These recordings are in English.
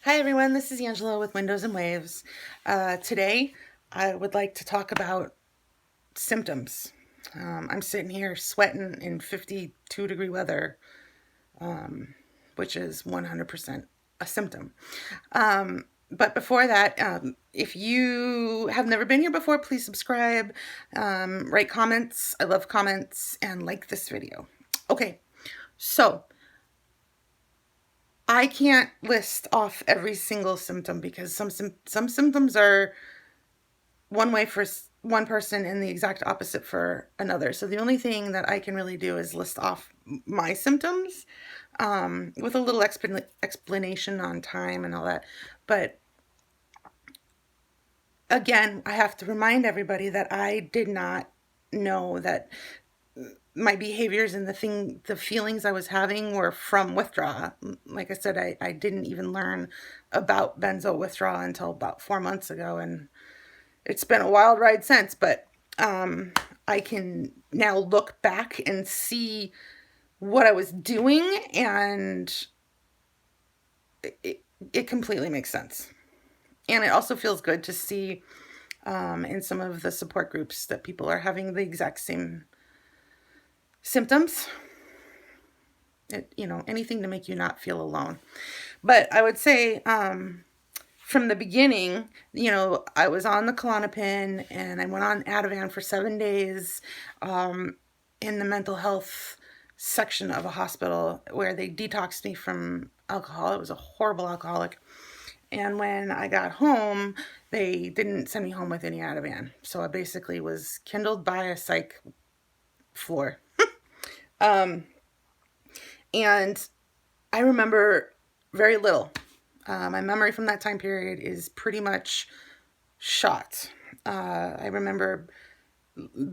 Hi everyone, this is Angela with Windows and Waves. Today I would like to talk about symptoms. I'm sitting here sweating in 52-degree weather, which is 100% a symptom. But before that, if you have never been here before, please subscribe, write comments. I love comments, and like this video. Okay, so I can't list off every single symptom because some symptoms are one way for one person and the exact opposite for another. So the only thing that I can really do is list off my symptoms, with a little explanation on time and all that. But again, I have to remind everybody that I did not know that my behaviors and the feelings I was having were from withdrawal. Like I said, I didn't even learn about benzo withdrawal until about 4 months ago, and it's been a wild ride since. But I can now look back and see what I was doing, and it, it completely makes sense. And it also feels good to see, in some of the support groups, that people are having the exact same symptoms. Anything to make you not feel alone. But I would say, from the beginning, I was on the Klonopin and I went on Ativan for 7 days, in the mental health section of a hospital where they detoxed me from alcohol. I was a horrible alcoholic. And when I got home, they didn't send me home with any Ativan. So I basically was kindled by a psych floor. And I remember very little. My memory from that time period is pretty much shot. I remember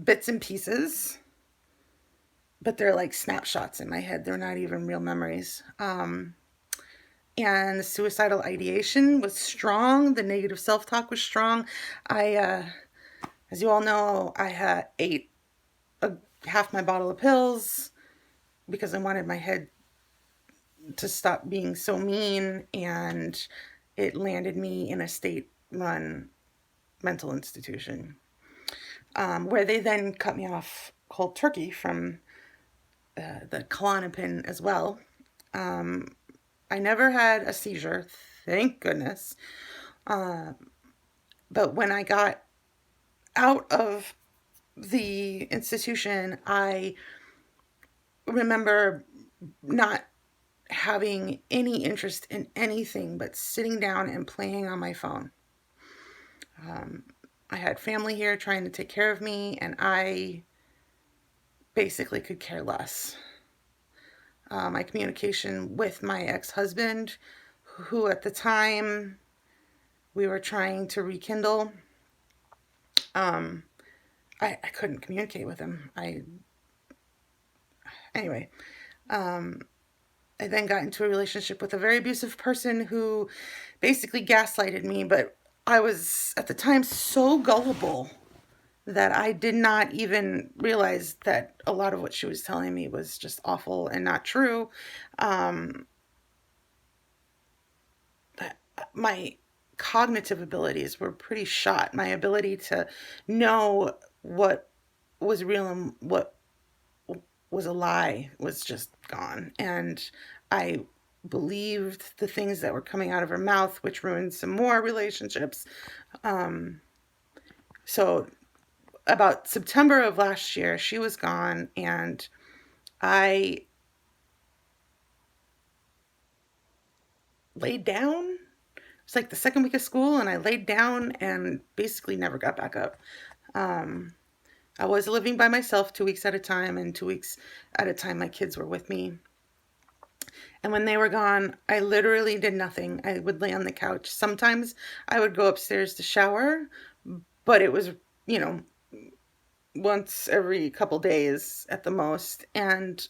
bits and pieces, but they're like snapshots in my head. They're not even real memories. And the suicidal ideation was strong. The negative self-talk was strong. As you all know, I ate half my bottle of pills because I wanted my head to stop being so mean, and it landed me in a state-run mental institution, where they then cut me off cold turkey from the Klonopin as well. I never had a seizure, thank goodness. But when I got out of the institution, I remember not having any interest in anything but sitting down and playing on my phone. I had family here trying to take care of me, and I basically could care less. My communication with my ex-husband, who at the time we were trying to rekindle, I couldn't communicate with him. Anyway, I then got into a relationship with a very abusive person who basically gaslighted me, but I was at the time so gullible that I did not even realize that a lot of what she was telling me was just awful and not true. Um, my cognitive abilities were pretty shot. My ability to know what was real and what was a lie was just gone. And I believed the things that were coming out of her mouth, which ruined some more relationships. So about September of last year, she was gone, and I laid down. It's like the second week of school, and I laid down and basically never got back up. Um, I was living by myself 2 weeks at a time, and 2 weeks at a time, my kids were with me. And when they were gone, I literally did nothing. I would lay on the couch. Sometimes I would go upstairs to shower, but it was, you know, once every couple days at the most. And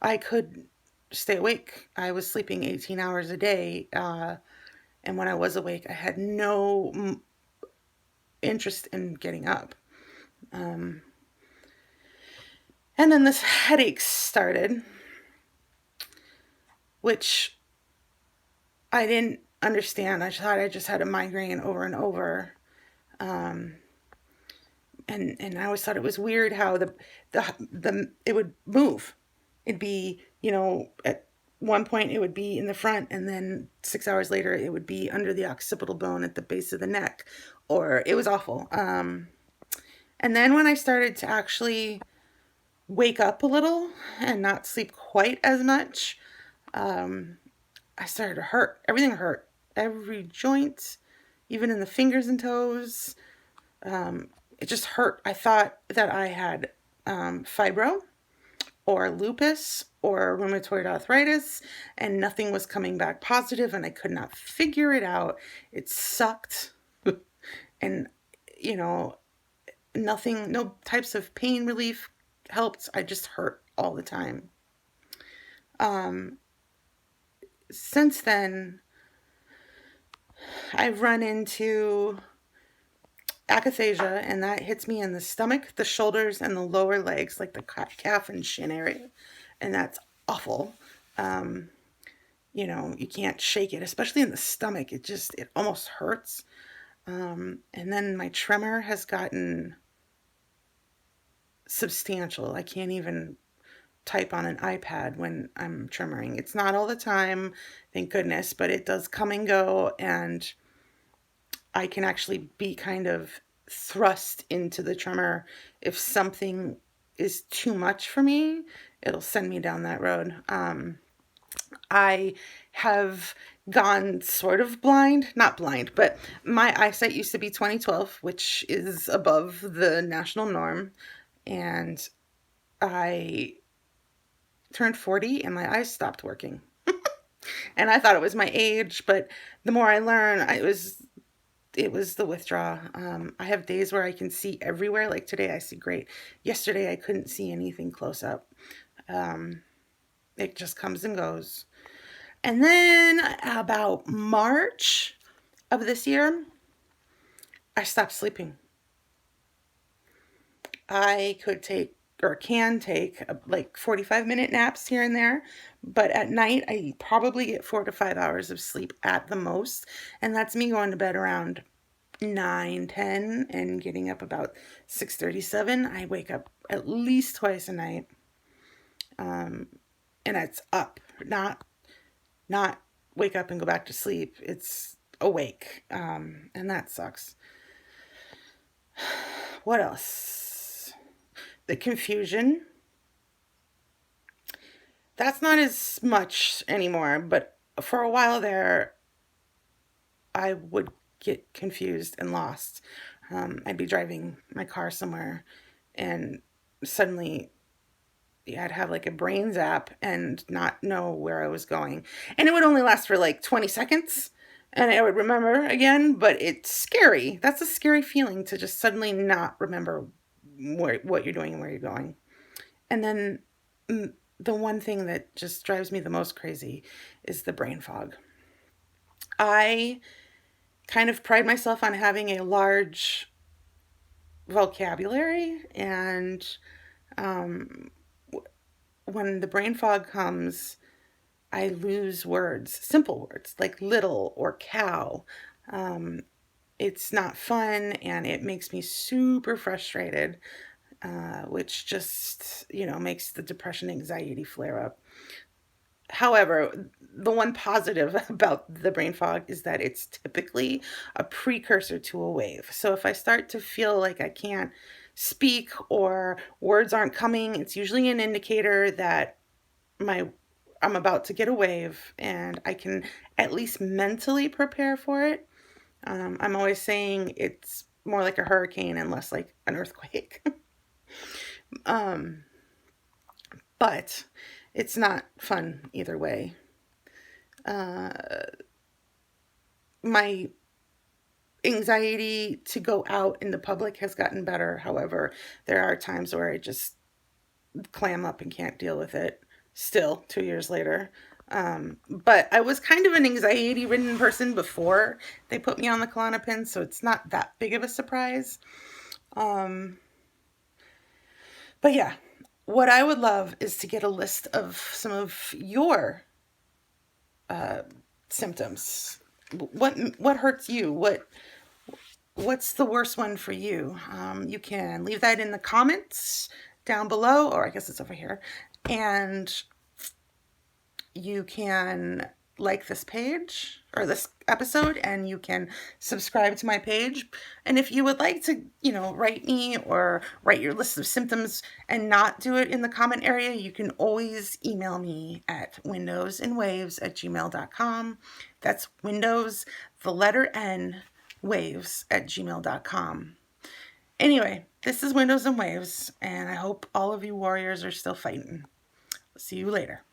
I could stay awake. I was sleeping 18 hours a day. And when I was awake, I had no interest in getting up. Um, and then this headache started, which I didn't understand. I thought I just had a migraine over and over. Um, and I always thought it was weird how the it would move. It'd be, at one point it would be in the front, and then 6 hours later it would be under the occipital bone at the base of the neck, or it was awful. And then when I started to actually wake up a little and not sleep quite as much, um, I started to hurt. Everything hurt. Every joint, even in the fingers and toes. Um, it just hurt. I thought that I had fibro or lupus or rheumatoid arthritis, and nothing was coming back positive, and I could not figure it out. It sucked. And, you know, nothing, no types of pain relief helped. I just hurt all the time. Um, since then, I've run into akathisia, and that hits me in the stomach, the shoulders, and the lower legs, like the calf and shin area. And that's awful. Um, you can't shake it, especially in the stomach. It almost hurts. And then my tremor has gotten substantial. I can't even type on an iPad when I'm tremoring. It's not all the time, thank goodness, but it does come and go, and I can actually be kind of thrust into the tremor. If something is too much for me, it'll send me down that road. I have gone sort of blind, not blind, but my eyesight used to be 20/12, which is above the national norm. And I turned 40 and my eyes stopped working. And I thought it was my age, but the more I learn, it was the withdrawal. I have days where I can see everywhere. Like today, I see great. Yesterday, I couldn't see anything close up. Um, it just comes and goes. And then about March of this year, I stopped sleeping. I could take or can take like 45-minute naps here and there, but at night I probably get 4 to 5 hours of sleep at the most. And that's me going to bed around 9, 10, and getting up about 6:37. I wake up at least twice a night. Um, and it's up, not wake up and go back to sleep. It's awake. And that sucks. What else? The confusion. That's not as much anymore, but for a while there, I would get confused and lost. I'd be driving my car somewhere, and suddenly, yeah, I'd have like a brain zap and not know where I was going. And it would only last for like 20 seconds, and I would remember again, but it's scary. That's a scary feeling to just suddenly not remember what you're doing and where you're going. And then the one thing that just drives me the most crazy is the brain fog. I kind of pride myself on having a large vocabulary, and um, when the brain fog comes, I lose words, simple words like little or cow. Um, it's not fun, and it makes me super frustrated, which just, makes the depression anxiety flare up. However, the one positive about the brain fog is that it's typically a precursor to a wave. So if I start to feel like I can't speak or words aren't coming, it's usually an indicator that my I'm about to get a wave, and I can at least mentally prepare for it. I'm always saying it's more like a hurricane and less like an earthquake. um, but it's not fun either way. Uh, my anxiety to go out in the public has gotten better. However, there are times where I just clam up and can't deal with it still 2 years later. But I was kind of an anxiety ridden person before they put me on the Klonopin, so it's not that big of a surprise. Um, but yeah, what I would love is to get a list of some of your uh, symptoms. What hurts you? What's the worst one for you? You can leave that in the comments down below, or I guess it's over here. And you can like this page or this episode, and you can subscribe to my page. And if you would like to, write me or write your list of symptoms and not do it in the comment area, you can always email me at windowsandwaves@gmail.com. That's windows, the letter N, waves@gmail.com. Anyway, this is Windows and Waves, and I hope all of you warriors are still fighting. See you later.